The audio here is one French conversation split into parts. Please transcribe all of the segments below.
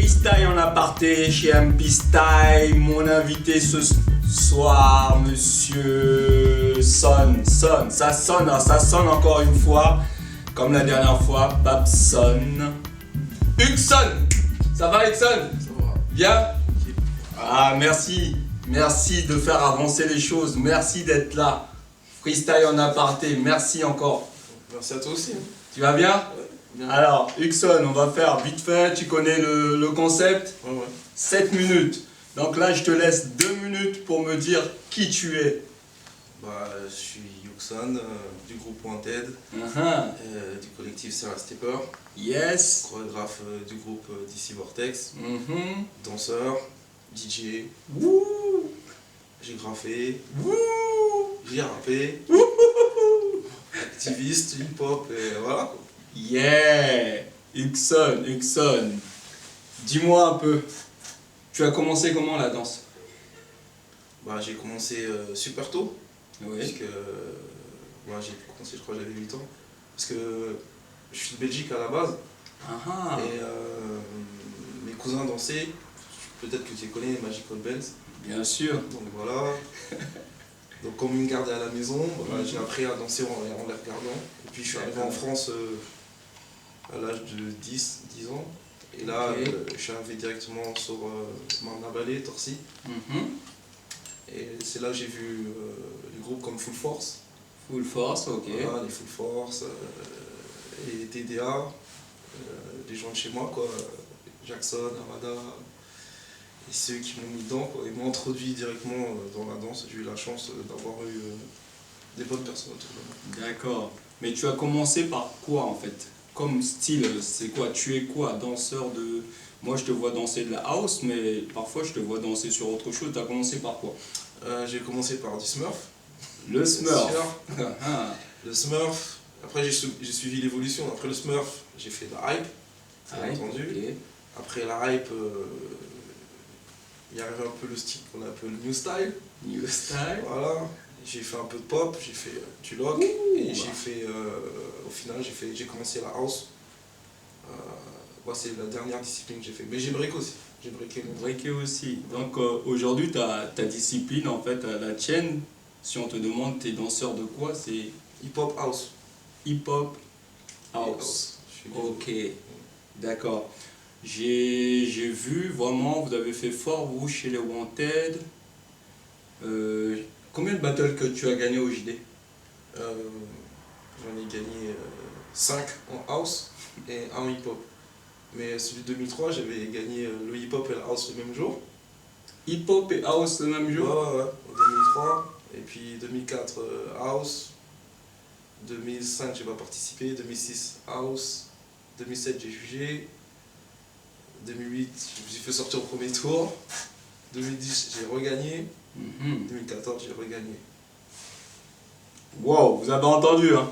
Freestyle en aparté chez MP Style. Mon invité ce soir, monsieur ça sonne encore une fois, comme la dernière fois, Babson. Huxon, ça va Huxon? Ça va. Bien? Ah merci de faire avancer les choses, merci d'être là. Freestyle en aparté, merci encore. Merci à toi aussi. Tu vas bien? Ouais, bien. Alors, Huxon, on va faire vite fait, tu connais le concept? Ouais. 7 minutes. Donc là, je te laisse 2 minutes pour me dire qui tu es. Je suis Huxon du groupe Wanted, du collectif Sarah Stepper, Yes. chorégraphe du groupe DC Vortex, Mhm. danseur, DJ, Wouh. j'ai graffé, Wouh. j'ai rappé, activiste, hip-hop, et voilà quoi. Yeah. Huxon. Dis-moi un peu, tu as commencé comment la danse? J'ai commencé super tôt, Oui. puisque j'ai commencé, je crois que j'avais 8 ans, parce que je suis de Belgique à la base. Ah. Et mes cousins dansaient, peut-être que tu les connais, Magical Bells. Bien sûr. Donc voilà. Donc comme ils me gardaient à la maison, j'ai appris à danser en les regardant. Et puis je suis arrivé en France à l'âge de 10 ans. Et là, Ok. je suis arrivé directement sur Marne-la-Vallée, Torcy. Mhm. Et c'est là que j'ai vu les groupes comme Full Force. Full force, ok. Voilà, les Full Force, et TDA, des gens de chez moi, quoi. Jackson, Armada, et ceux qui m'ont mis dedans, quoi. Ils m'ont introduit directement dans la danse. J'ai eu la chance d'avoir eu des bonnes personnes autour de moi. D'accord. Mais tu as commencé par quoi en fait? Comme style, c'est quoi? Tu es quoi? Danseur de... Moi je te vois danser de la house, mais parfois je te vois danser sur autre chose. Tu as commencé par quoi? J'ai commencé par du Smurf. Le Smurf. Sûr. Le Smurf. Après j'ai suivi l'évolution. Après le Smurf, j'ai fait de la hype, bien entendu. Ok. Après la hype, il y arrivait un peu le style qu'on appelle le New Style. New style. Voilà, j'ai fait un peu de pop, j'ai fait du lock, et j'ai fait, au final, j'ai commencé la house. C'est la dernière discipline que j'ai fait. Mais j'ai break aussi, j'ai breaké mon break. Breaké aussi. Donc aujourd'hui ta discipline en fait, la tienne, si on te demande t'es danseur de quoi, c'est Hip-hop house. hip-hop house. Je suis Ok, d'accord. J'ai vu vraiment, vous avez fait fort vous chez les Wanted. Combien de battles que tu as gagné au JD? J'en ai gagné 5 en house et 1 en hip-hop. Mais celui de 2003, j'avais gagné le hip-hop et la house le même jour. Hip-hop et house le même jour? Ouais, en 2003. Et puis 2004, house. 2005, j'ai pas participé. 2006, house. 2007, j'ai jugé. 2008, je me suis fait sortir au premier tour. 2010, j'ai regagné. 2014, j'ai regagné. Wow, vous avez entendu, hein?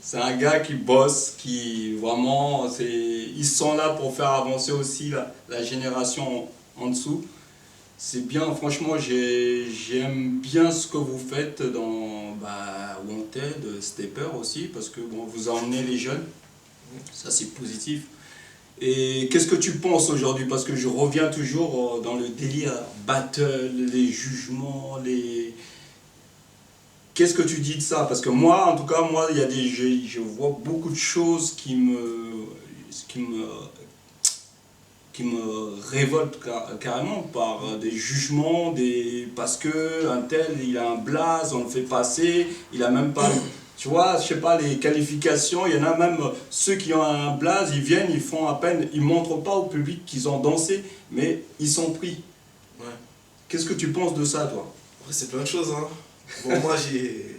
C'est un gars qui bosse, qui vraiment, ils sont là pour faire avancer aussi la génération en dessous. C'est bien, franchement, j'aime bien ce que vous faites dans Wanted, Stepper aussi, parce que bon, vous emmenez les jeunes, ça c'est positif. Et qu'est-ce que tu penses aujourd'hui? Parce que je reviens toujours dans le délire battle, les jugements, les... Qu'est-ce que tu dis de ça? Parce que moi, en tout cas, moi, il y a je vois beaucoup de choses qui me révoltent carrément par des jugements, parce que un tel, il a un blaze, on le fait passer, il a même pas, tu vois, je sais pas, les qualifications, il y en a même ceux qui ont un blaze, ils viennent, ils font à peine, ils montrent pas au public qu'ils ont dansé, mais ils sont pris. Ouais. Qu'est-ce que tu penses de ça, toi? Après, c'est plein de choses, hein. Bon, moi, j'ai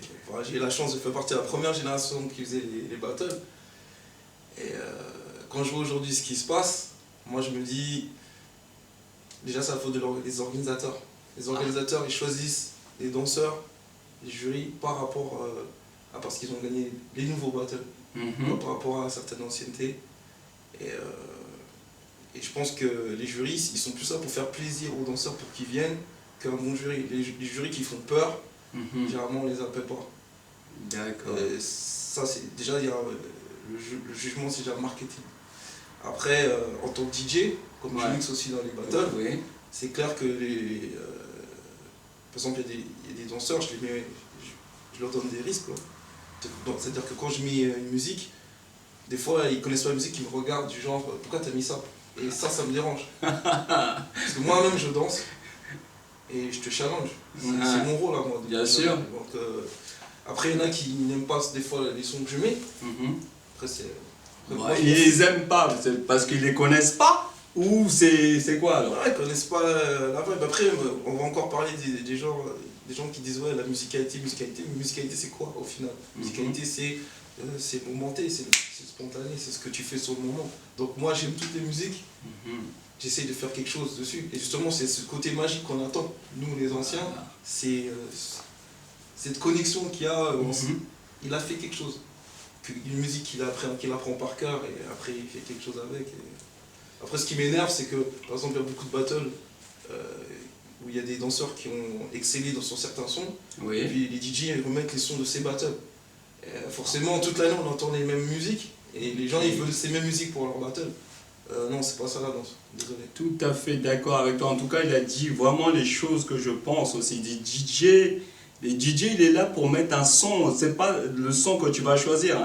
eu la chance de faire partie de la première génération qui faisait les battles. Et quand je vois aujourd'hui ce qui se passe, moi je me dis, déjà c'est la faute des organisateurs. Les organisateurs, ils choisissent les danseurs, les jurys, par rapport à parce qu'ils ont gagné les nouveaux battles, par rapport à une certaine ancienneté. Et je pense que les jurys, ils sont plus là pour faire plaisir aux danseurs pour qu'ils viennent qu'un bon jury. Les jurys qui font peur, généralement on les appelle pas. D'accord. Ça, c'est déjà, il y a le jugement, c'est déjà marketing. Après, en tant que DJ, comme je mixe aussi dans les battles, Oui. c'est clair que par exemple, il y a des danseurs, je leur donne des risques, quoi. C'est-à-dire que quand je mets une musique, des fois ils connaissent pas la musique, ils me regardent du genre pourquoi t'as mis ça? Et ça me dérange. Parce que moi-même je danse et je te challenge. C'est mon rôle à moi. Bien sûr. Donc, après, il y en a qui n'aiment pas des fois les sons que je mets. Après, c'est. Ils aiment pas, c'est parce qu'ils les connaissent pas? Ou c'est quoi alors? Ouais, ils connaissent pas la vibe. Après, on va encore parler des gens qui disent ouais, la musicalité. Mais musicalité, c'est quoi au final? Musicalité, c'est momenté, c'est spontané, c'est ce que tu fais sur le moment. Donc, moi, j'aime toutes les musiques. J'essaye de faire quelque chose dessus. Et justement, c'est ce côté magique qu'on attend, nous les anciens. C'est cette connexion qu'il y a. Il a fait quelque chose. Une musique qu'il apprend par cœur et après il fait quelque chose avec. Après, ce qui m'énerve, c'est que, par exemple, il y a beaucoup de battles où il y a des danseurs qui ont excellé sur certains sons. Et puis les DJ ils remettent les sons de ces battles. Et forcément, toute l'année, on entend les mêmes musiques. Et les gens, ils veulent ces mêmes musiques pour leur battle. Non, c'est pas ça la danse. Désolé. Tout à fait d'accord avec toi. En tout cas, il a dit vraiment les choses que je pense aussi. Les DJ, il est là pour mettre un son. C'est pas le son que tu vas choisir.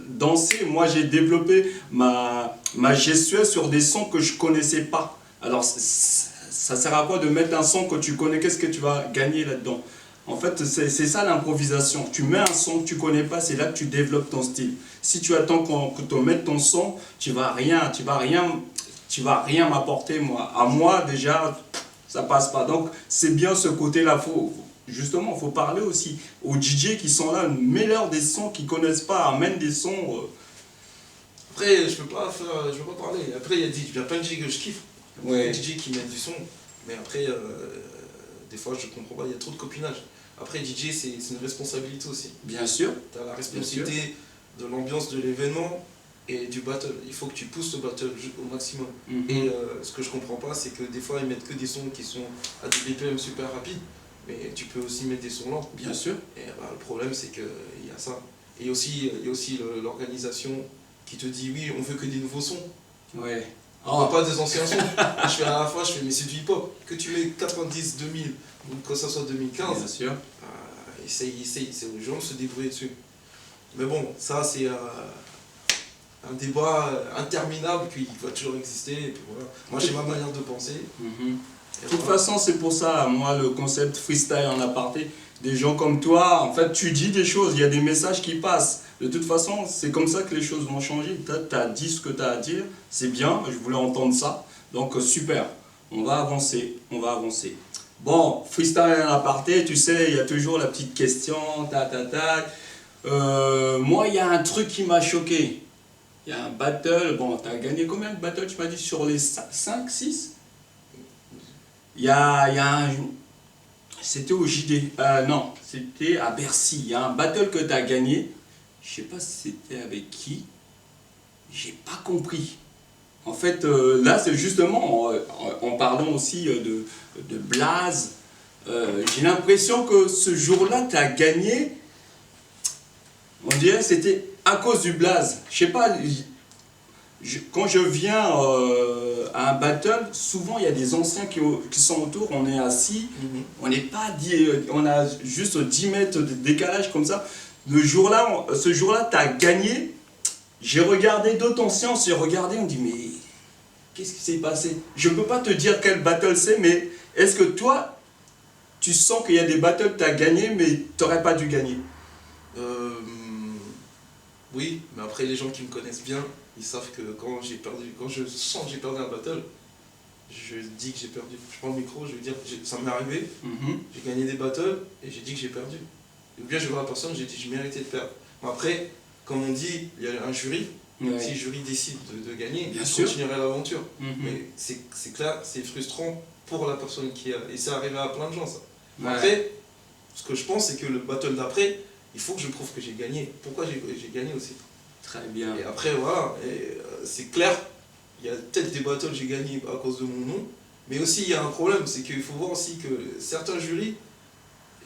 Danser, moi j'ai développé ma gestuelle sur des sons que je connaissais pas. Alors, ça sert à quoi de mettre un son que tu connais? Qu'est-ce que tu vas gagner là-dedans? En fait, c'est ça l'improvisation. Tu mets un son que tu connais pas, c'est là que tu développes ton style. Si tu attends qu'on te mette ton son, tu vas rien m'apporter, moi. À moi, déjà, ça passe pas. Donc, c'est bien ce côté-là. Justement, il faut parler aussi aux DJ qui sont là, mets-leur des sons qu'ils connaissent pas, amène des sons. Après, je peux pas parler. Après, il y a plein de DJ que je kiffe. Ouais. Des DJ qui mettent du son. Mais après, des fois, je comprends pas, il y a trop de copinage. Après, DJ, c'est une responsabilité aussi. Bien sûr. Tu as la responsabilité de l'ambiance de l'événement et du battle. Il faut que tu pousses le battle au maximum. Et ce que je comprends pas, c'est que des fois, ils mettent que des sons qui sont à des BPM super rapides. Mais tu peux aussi mettre des sons lents. Bien sûr. Et le problème, c'est qu'il y a ça. Et il y a aussi l'organisation qui te dit oui, on veut que des nouveaux sons. Ouais. On veut pas des anciens sons. À la fin, mais c'est du hip-hop. Que tu mets 90, 2000, ou que ça soit 2015, bien sûr. Essaye aux gens de se débrouiller dessus. Mais bon, ça c'est un débat interminable qui va toujours exister. Et puis voilà. Moi j'ai ma manière de penser. De toute façon, c'est pour ça, moi, le concept freestyle en aparté, des gens comme toi, en fait, tu dis des choses, il y a des messages qui passent. De toute façon, c'est comme ça que les choses vont changer. Tu as dit ce que tu as à dire, c'est bien, je voulais entendre ça. Donc, super, on va avancer. Bon, freestyle en aparté, tu sais, il y a toujours la petite question, moi, il y a un truc qui m'a choqué. Il y a un battle, bon, tu as gagné combien de battles, tu m'as dit, sur les 5, 6 ? Il y a un... C'était au JD. Non, c'était à Bercy. Il y a un battle que tu as gagné. Je sais pas si c'était avec qui. J'ai pas compris. En fait, là, c'est justement, en parlant aussi de Blaze, j'ai l'impression que ce jour-là, tu as gagné. On dirait que c'était à cause du Blaze. Je sais pas... Quand je viens à un battle, souvent il y a des anciens qui sont autour, on est assis, on n'est pas on a juste 10 mètres de décalage comme ça. Ce jour-là, tu as gagné. J'ai regardé d'autres anciens, on s'est regardé, on dit mais qu'est-ce qui s'est passé? Je ne peux pas te dire quel battle c'est, mais est-ce que toi, tu sens qu'il y a des battles que tu as gagné, mais tu n'aurais pas dû gagner? Oui, mais après les gens qui me connaissent bien, ils savent que quand je sens que j'ai perdu un battle, je dis que j'ai perdu. Je prends le micro, je vais dire, ça m'est arrivé, j'ai gagné des battles et j'ai dit que j'ai perdu. Ou bien je vois la personne, j'ai dit je méritais de perdre. Mais après, comme on dit, il y a un jury, si le jury décide de gagner, je continuerai l'aventure. Mais c'est clair, c'est frustrant pour la personne qui a... Et ça arrive à plein de gens ça. Après, ce que je pense c'est que le battle d'après, il faut que je prouve que j'ai gagné. Pourquoi j'ai gagné aussi? Très bien. Et après, voilà, c'est clair, il y a peut-être des battles que j'ai gagné à cause de mon nom, mais aussi il y a un problème, c'est qu'il faut voir aussi que certains jurys,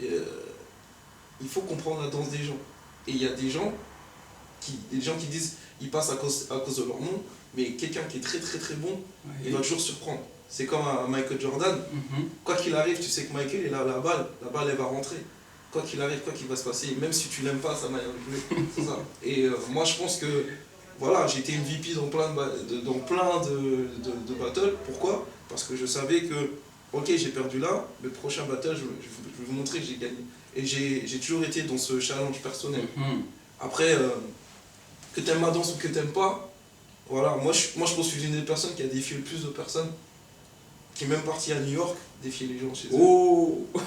il faut comprendre la danse des gens. Et il y a des gens qui disent ils passent à cause de leur nom, Mais quelqu'un qui est très très très bon, Ouais. il va toujours surprendre. C'est comme un Michael Jordan. Quoi qu'il arrive, tu sais que Michael, il a la balle elle va rentrer. Quoi qu'il arrive, quoi qu'il va se passer, même si tu l'aimes pas, ça m'a joué. C'est ça. Et moi, je pense que voilà, j'ai été MVP dans plein de battles. Pourquoi? Parce que je savais que, ok, j'ai perdu là, mais le prochain battle, je vais vous montrer que j'ai gagné. Et j'ai toujours été dans ce challenge personnel. Après, que t'aimes ma danse ou que t'aimes pas, voilà, moi je pense que je suis une des personnes qui a défié le plus de personnes, qui est même parti à New York, défier les gens chez eux,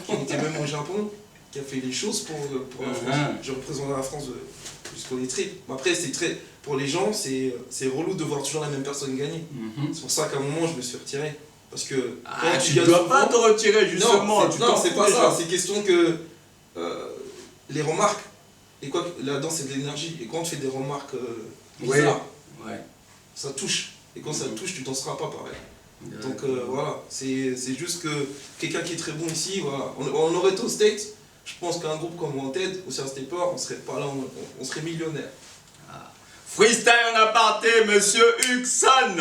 qui était même au Japon, qui a fait les choses pour la France. Je représente la France jusqu'au les tripes. Mais après, pour les gens, c'est relou de voir toujours la même personne gagner. C'est pour ça qu'à un moment, je me suis retiré. Parce que quand tu ne dois pas te retirer, justement. Non, c'est pas ça. C'est question que les remarques, et quoi, la danse c'est de l'énergie. Et quand on fait des remarques bizarres, ça touche. Et quand ça touche, tu danseras pas pareil. Donc voilà, c'est juste que quelqu'un qui est très bon ici, voilà. On aurait été aux States, je pense qu'un groupe comme Wanted, ou Sir Stepper, on serait pas là, on serait millionnaire. Freestyle en aparté, monsieur Huxon.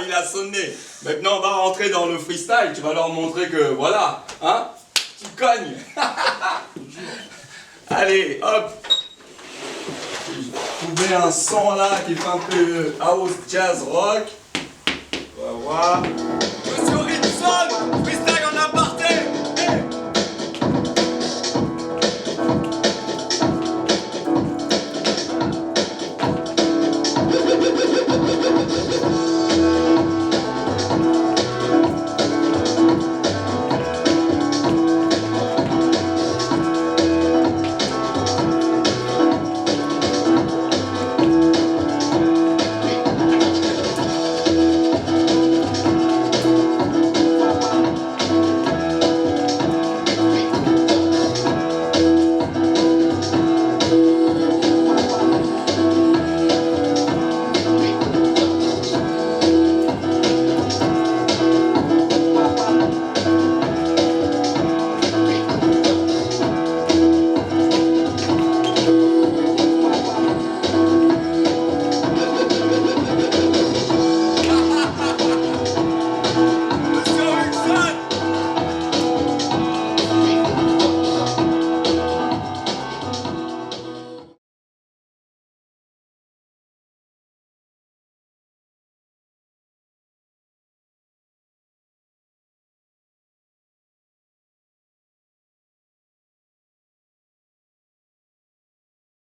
Il a sonné. Maintenant, on va rentrer dans le freestyle. Tu vas leur montrer que, voilà, hein, tu cognes. Allez, hop. J'ai trouvé un son là qui fait un peu house, jazz, rock. On va voir.